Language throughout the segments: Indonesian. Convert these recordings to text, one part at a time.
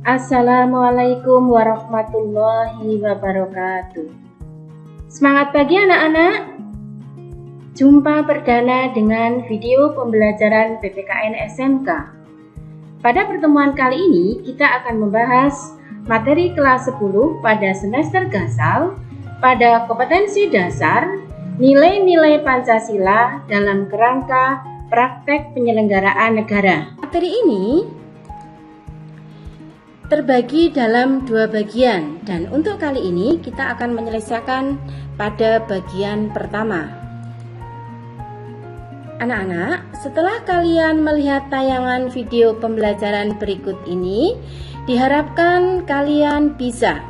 Assalamualaikum warahmatullahi wabarakatuh. Semangat pagi anak-anak. Jumpa perdana dengan video pembelajaran PPKN SMK. Pada pertemuan kali ini kita akan membahas materi kelas 10 pada semester Gasal pada kompetensi dasar nilai-nilai Pancasila dalam kerangka praktek penyelenggaraan negara. Materi ini terbagi dalam dua bagian dan untuk kali ini kita akan menyelesaikan pada bagian pertama. Anak-anak, setelah kalian melihat tayangan video pembelajaran berikut ini, diharapkan kalian bisa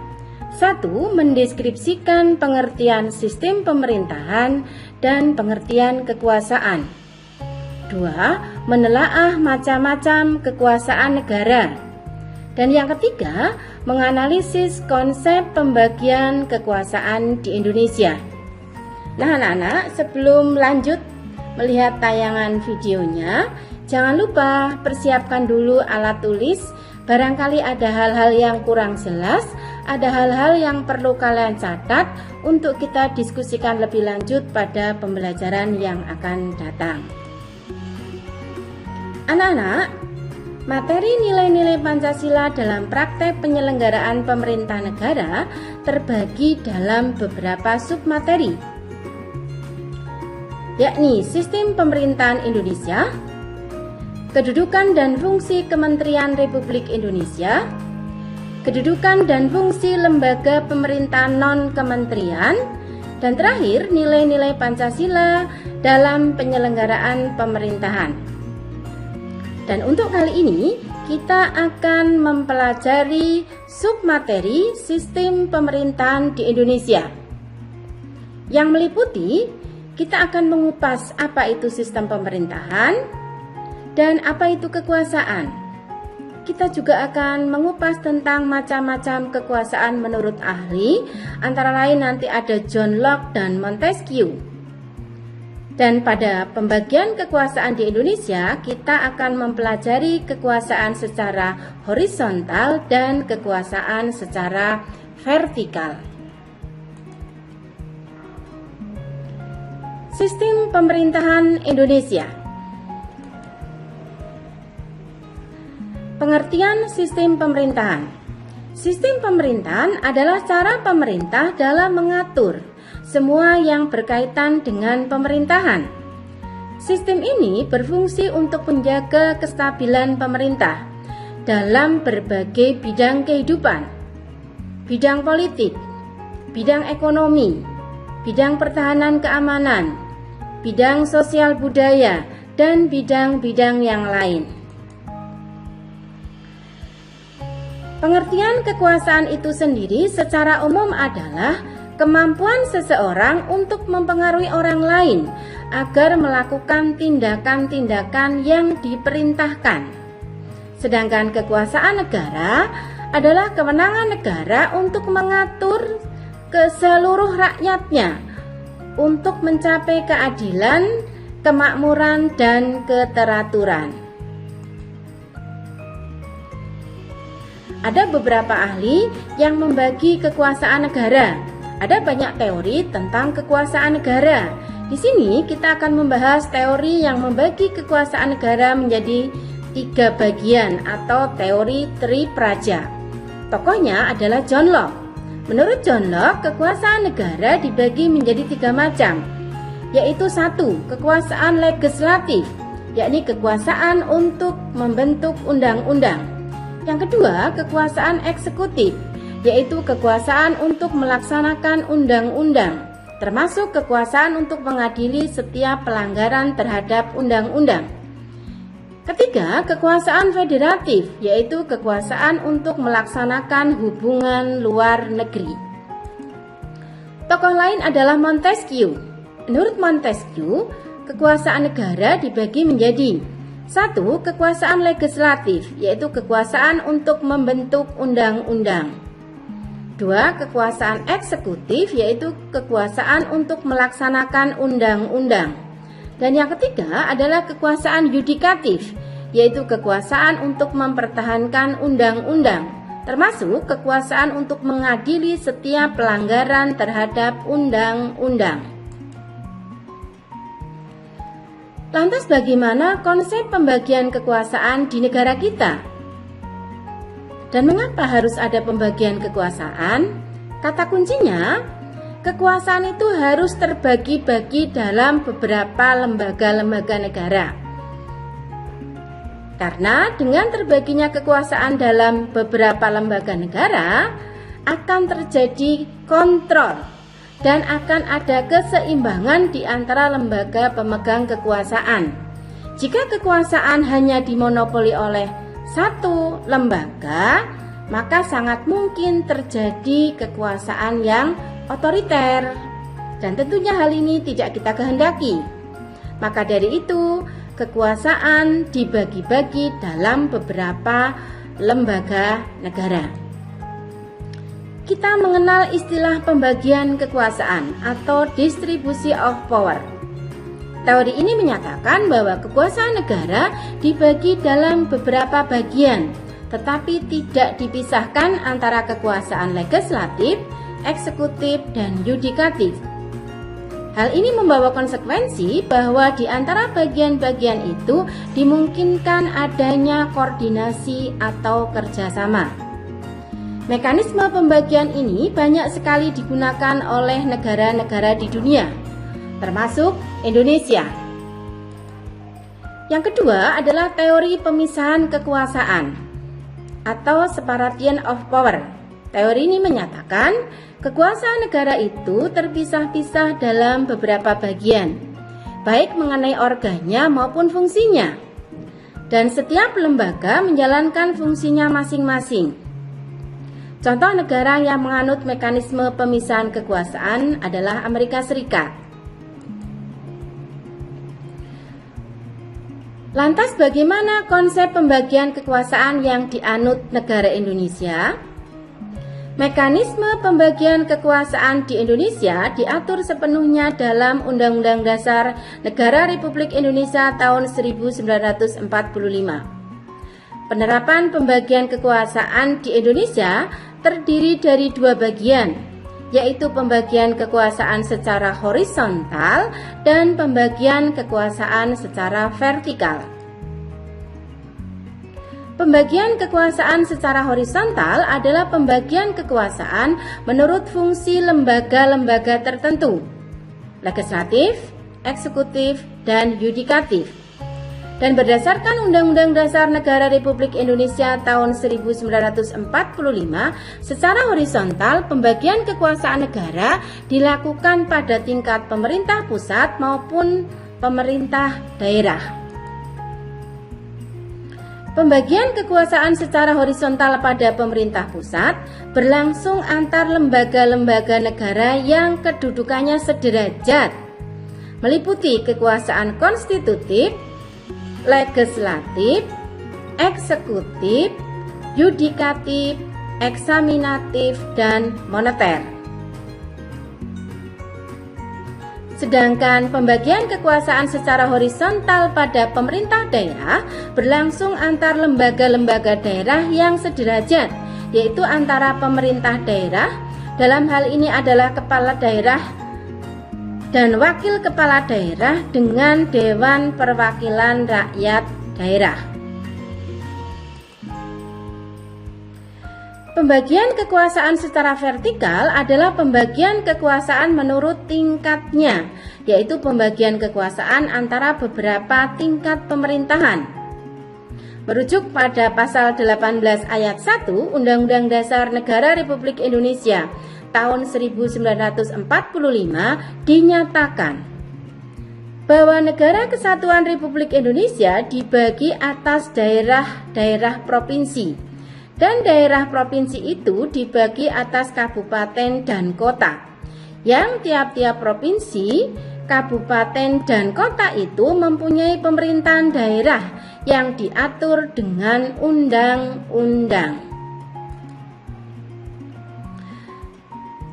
1. Mendeskripsikan pengertian sistem pemerintahan dan pengertian kekuasaan. 2. Menelaah macam-macam kekuasaan negara. Dan yang ketiga, menganalisis konsep pembagian kekuasaan di Indonesia. Nah anak-anak, sebelum lanjut melihat tayangan videonya, jangan lupa persiapkan dulu alat tulis. Barangkali ada hal-hal yang kurang jelas, ada hal-hal yang perlu kalian catat untuk kita diskusikan lebih lanjut pada pembelajaran yang akan datang. Anak-anak, materi nilai-nilai Pancasila dalam praktek penyelenggaraan pemerintah negara terbagi dalam beberapa submateri, yakni sistem pemerintahan Indonesia, kedudukan dan fungsi Kementerian Republik Indonesia, kedudukan dan fungsi lembaga pemerintahan non-kementerian, dan terakhir nilai-nilai Pancasila dalam penyelenggaraan pemerintahan. Dan untuk kali ini kita akan mempelajari submateri sistem pemerintahan di Indonesia. Yang meliputi, kita akan mengupas apa itu sistem pemerintahan dan apa itu kekuasaan. Kita juga akan mengupas tentang macam-macam kekuasaan menurut ahli, antara lain nanti ada John Locke dan Montesquieu. Dan pada pembagian kekuasaan di Indonesia, kita akan mempelajari kekuasaan secara horizontal dan kekuasaan secara vertikal. Sistem pemerintahan Indonesia. Pengertian sistem pemerintahan. Sistem pemerintahan adalah cara pemerintah dalam mengatur semua yang berkaitan dengan pemerintahan. Sistem ini berfungsi untuk menjaga kestabilan pemerintah dalam berbagai bidang kehidupan, bidang politik, bidang ekonomi, bidang pertahanan keamanan, bidang sosial budaya, dan bidang-bidang yang lain. Pengertian kekuasaan itu sendiri secara umum adalah kemampuan seseorang untuk mempengaruhi orang lain agar melakukan tindakan-tindakan yang diperintahkan. Sedangkan kekuasaan negara adalah kewenangan negara untuk mengatur ke seluruh rakyatnya untuk mencapai keadilan, kemakmuran, dan keteraturan. Ada beberapa ahli yang membagi kekuasaan negara. Ada banyak teori tentang kekuasaan negara. Di sini kita akan membahas teori yang membagi kekuasaan negara menjadi 3 bagian atau teori tripraja. Tokohnya adalah John Locke. Menurut John Locke, kekuasaan negara dibagi menjadi 3 macam, yaitu 1. Kekuasaan legislatif, yakni kekuasaan untuk membentuk undang-undang. Yang kedua, kekuasaan eksekutif, yaitu kekuasaan untuk melaksanakan undang-undang, termasuk kekuasaan untuk mengadili setiap pelanggaran terhadap undang-undang. Ketiga, kekuasaan federatif, yaitu kekuasaan untuk melaksanakan hubungan luar negeri. Tokoh lain adalah Montesquieu. Menurut Montesquieu, kekuasaan negara dibagi menjadi 1. Kekuasaan legislatif, yaitu kekuasaan untuk membentuk undang-undang. 2. Kekuasaan eksekutif, yaitu kekuasaan untuk melaksanakan undang-undang. Dan yang ketiga adalah kekuasaan yudikatif, yaitu kekuasaan untuk mempertahankan undang-undang termasuk kekuasaan untuk mengadili setiap pelanggaran terhadap undang-undang. Lantas bagaimana konsep pembagian kekuasaan di negara kita? Dan mengapa harus ada pembagian kekuasaan? Kata kuncinya, kekuasaan itu harus terbagi-bagi dalam beberapa lembaga-lembaga negara. Karena dengan terbaginya kekuasaan dalam beberapa lembaga negara, akan terjadi kontrol dan akan ada keseimbangan di antara lembaga pemegang kekuasaan. Jika kekuasaan hanya dimonopoli oleh satu lembaga, maka sangat mungkin terjadi kekuasaan yang otoriter, dan tentunya hal ini tidak kita kehendaki. Maka dari itu, kekuasaan dibagi-bagi dalam beberapa lembaga negara. Kita mengenal istilah pembagian kekuasaan atau distribution of power. Teori ini menyatakan bahwa kekuasaan negara dibagi dalam beberapa bagian, tetapi tidak dipisahkan antara kekuasaan legislatif, eksekutif, dan yudikatif. Hal ini membawa konsekuensi bahwa di antara bagian-bagian itu dimungkinkan adanya koordinasi atau kerjasama. Mekanisme pembagian ini banyak sekali digunakan oleh negara-negara di dunia, termasuk Indonesia. Yang kedua adalah teori pemisahan kekuasaan atau separation of power. Teori ini menyatakan kekuasaan negara itu terpisah-pisah dalam beberapa bagian, baik mengenai organnya maupun fungsinya, dan setiap lembaga menjalankan fungsinya masing-masing. Contoh negara yang menganut mekanisme pemisahan kekuasaan adalah Amerika Serikat. Lantas bagaimana konsep pembagian kekuasaan yang dianut negara Indonesia? Mekanisme pembagian kekuasaan di Indonesia diatur sepenuhnya dalam Undang-Undang Dasar Negara Republik Indonesia tahun 1945. Penerapan pembagian kekuasaan di Indonesia terdiri dari dua bagian, yaitu pembagian kekuasaan secara horizontal dan pembagian kekuasaan secara vertikal. Pembagian kekuasaan secara horizontal adalah pembagian kekuasaan menurut fungsi lembaga-lembaga tertentu, legislatif, eksekutif, dan yudikatif. Dan berdasarkan Undang-Undang Dasar Negara Republik Indonesia tahun 1945, secara horizontal pembagian kekuasaan negara dilakukan pada tingkat pemerintah pusat maupun pemerintah daerah. Pembagian kekuasaan secara horizontal pada pemerintah pusat berlangsung antar lembaga-lembaga negara yang kedudukannya sederajat, meliputi kekuasaan konstitutif, legislatif, eksekutif, yudikatif, eksaminatif, dan moneter. Sedangkan pembagian kekuasaan secara horizontal pada pemerintah daerah berlangsung antar lembaga-lembaga daerah yang sederajat, yaitu antara pemerintah daerah, dalam hal ini adalah kepala daerah dan wakil kepala daerah dengan Dewan Perwakilan Rakyat Daerah. Pembagian kekuasaan secara vertikal adalah pembagian kekuasaan menurut tingkatnya, yaitu pembagian kekuasaan antara beberapa tingkat pemerintahan. Merujuk pada pasal 18 ayat 1 Undang-Undang Dasar Negara Republik Indonesia tahun 1945 dinyatakan bahwa Negara Kesatuan Republik Indonesia dibagi atas daerah-daerah provinsi, dan daerah provinsi itu dibagi atas kabupaten dan kota, yang tiap-tiap provinsi, kabupaten, dan kota itu mempunyai pemerintahan daerah yang diatur dengan undang-undang.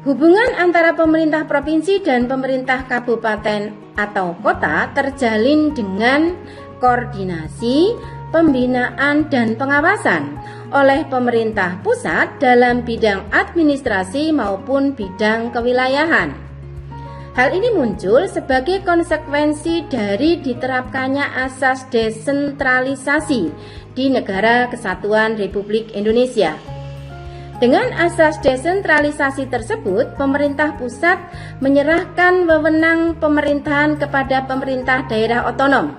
Hubungan antara pemerintah provinsi dan pemerintah kabupaten atau kota terjalin dengan koordinasi, pembinaan, dan pengawasan. oleh pemerintah pusat dalam bidang administrasi maupun bidang kewilayahan. Hal ini muncul sebagai konsekuensi dari diterapkannya asas desentralisasi di Negara Kesatuan Republik Indonesia. Dengan asas desentralisasi tersebut, pemerintah pusat menyerahkan wewenang pemerintahan kepada pemerintah daerah otonom,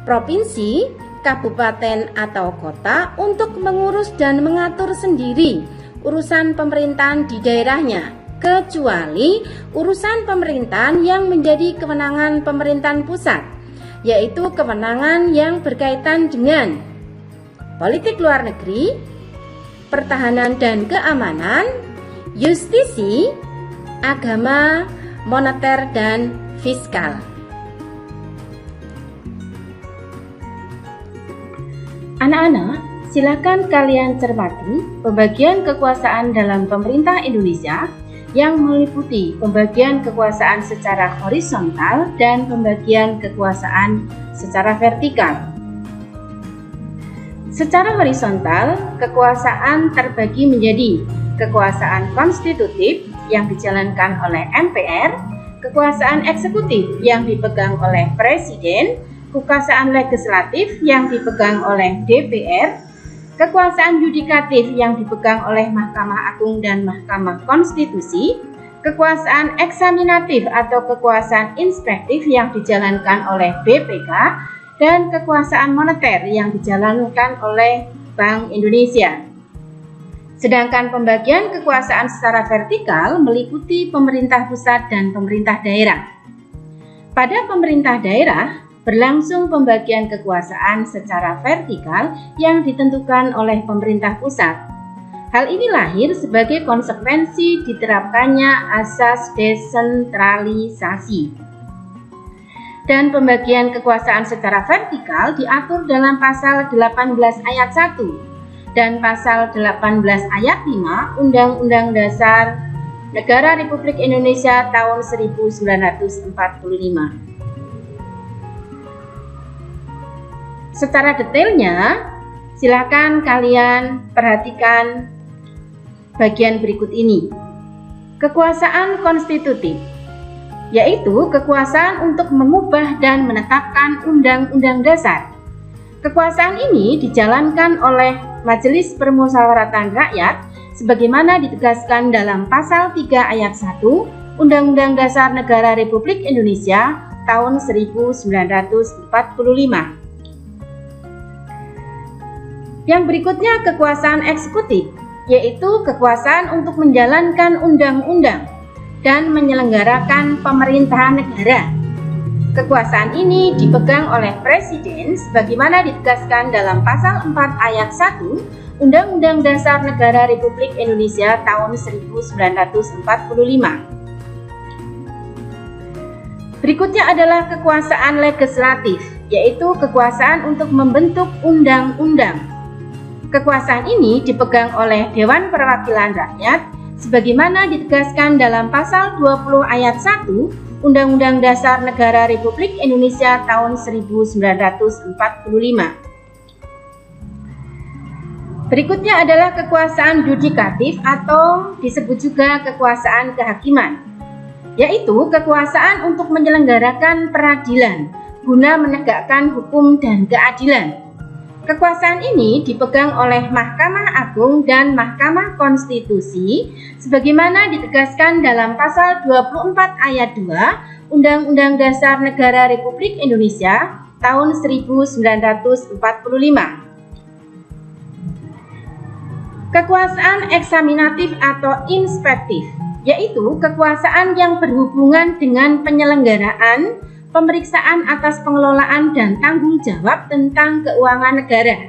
provinsi, kabupaten atau kota untuk mengurus dan mengatur sendiri urusan pemerintahan di daerahnya, kecuali urusan pemerintahan yang menjadi kewenangan pemerintahan pusat, yaitu kewenangan yang berkaitan dengan politik luar negeri, pertahanan dan keamanan, justisi, agama, moneter, dan fiskal. Anak-anak, silakan kalian cermati pembagian kekuasaan dalam pemerintah Indonesia yang meliputi pembagian kekuasaan secara horizontal dan pembagian kekuasaan secara vertikal. Secara horizontal, kekuasaan terbagi menjadi kekuasaan konstitutif yang dijalankan oleh MPR, kekuasaan eksekutif yang dipegang oleh Presiden, kekuasaan legislatif yang dipegang oleh DPR, kekuasaan yudikatif yang dipegang oleh Mahkamah Agung dan Mahkamah Konstitusi, kekuasaan eksaminatif atau kekuasaan inspektif yang dijalankan oleh BPK, dan kekuasaan moneter yang dijalankan oleh Bank Indonesia. Sedangkan pembagian kekuasaan secara vertikal meliputi pemerintah pusat dan pemerintah daerah. Pada pemerintah daerah, berlangsung pembagian kekuasaan secara vertikal yang ditentukan oleh pemerintah pusat. Hal ini lahir sebagai konsekuensi diterapkannya asas desentralisasi. Dan pembagian kekuasaan secara vertikal diatur dalam pasal 18 ayat 1 dan pasal 18 ayat 5 Undang-Undang Dasar Negara Republik Indonesia tahun 1945. Secara detailnya, silakan kalian perhatikan bagian berikut ini. Kekuasaan konstitutif, yaitu kekuasaan untuk mengubah dan menetapkan undang-undang dasar. Kekuasaan ini dijalankan oleh Majelis Permusyawaratan Rakyat sebagaimana ditegaskan dalam pasal 3 ayat 1 Undang-Undang Dasar Negara Republik Indonesia tahun 1945. Yang berikutnya kekuasaan eksekutif, yaitu kekuasaan untuk menjalankan undang-undang dan menyelenggarakan pemerintahan negara. Kekuasaan ini dipegang oleh Presiden sebagaimana ditegaskan dalam pasal 4 ayat 1 Undang-Undang Dasar Negara Republik Indonesia tahun 1945. Berikutnya adalah kekuasaan legislatif, yaitu kekuasaan untuk membentuk undang-undang. Kekuasaan ini dipegang oleh Dewan Perwakilan Rakyat sebagaimana ditegaskan dalam pasal 20 ayat 1 Undang-Undang Dasar Negara Republik Indonesia tahun 1945. Berikutnya adalah kekuasaan yudikatif atau disebut juga kekuasaan kehakiman, yaitu kekuasaan untuk menyelenggarakan peradilan guna menegakkan hukum dan keadilan. Kekuasaan ini dipegang oleh Mahkamah Agung dan Mahkamah Konstitusi sebagaimana ditegaskan dalam pasal 24 ayat 2 Undang-Undang Dasar Negara Republik Indonesia tahun 1945. Kekuasaan eksaminatif atau inspektif, yaitu kekuasaan yang berhubungan dengan penyelenggaraan pemeriksaan atas pengelolaan dan tanggung jawab tentang keuangan negara.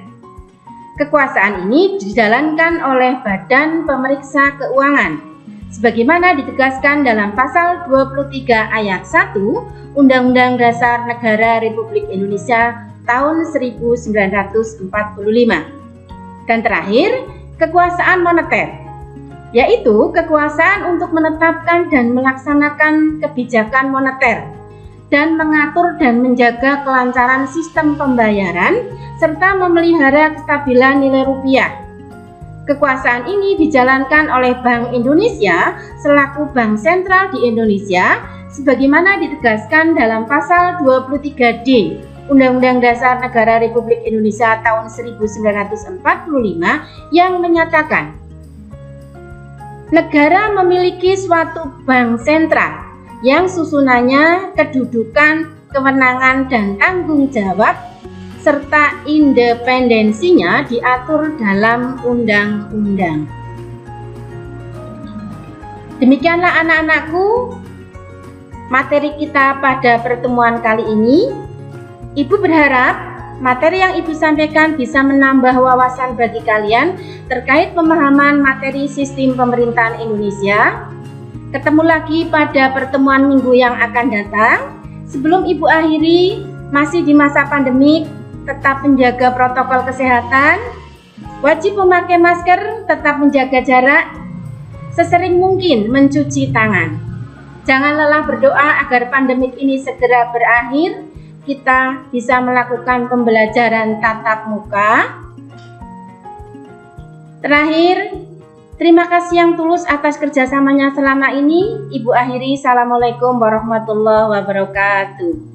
Kekuasaan ini dijalankan oleh Badan Pemeriksa Keuangan, sebagaimana ditegaskan dalam pasal 23 ayat 1 Undang-Undang Dasar Negara Republik Indonesia tahun 1945. Dan terakhir, kekuasaan moneter, yaitu kekuasaan untuk menetapkan dan melaksanakan kebijakan moneter dan mengatur dan menjaga kelancaran sistem pembayaran serta memelihara kestabilan nilai rupiah. Kekuasaan ini dijalankan oleh Bank Indonesia selaku Bank Sentral di Indonesia sebagaimana ditegaskan dalam pasal 23D Undang-Undang Dasar Negara Republik Indonesia tahun 1945 yang menyatakan negara memiliki suatu bank sentral yang susunannya, kedudukan, kewenangan, dan tanggung jawab serta independensinya diatur dalam undang-undang. Demikianlah anak-anakku materi kita pada pertemuan kali ini. Ibu berharap materi yang Ibu sampaikan bisa menambah wawasan bagi kalian terkait pemahaman materi sistem pemerintahan Indonesia. Ketemu lagi pada pertemuan minggu yang akan datang. Sebelum Ibu akhiri, masih di masa pandemik, tetap menjaga protokol kesehatan, wajib memakai masker, tetap menjaga jarak, sesering mungkin mencuci tangan. Jangan lelah berdoa agar pandemik ini segera berakhir, kita bisa melakukan pembelajaran tatap muka. Terakhir, terima kasih yang tulus atas kerjasamanya selama ini. Ibu akhiri, Assalamualaikum warahmatullahi wabarakatuh.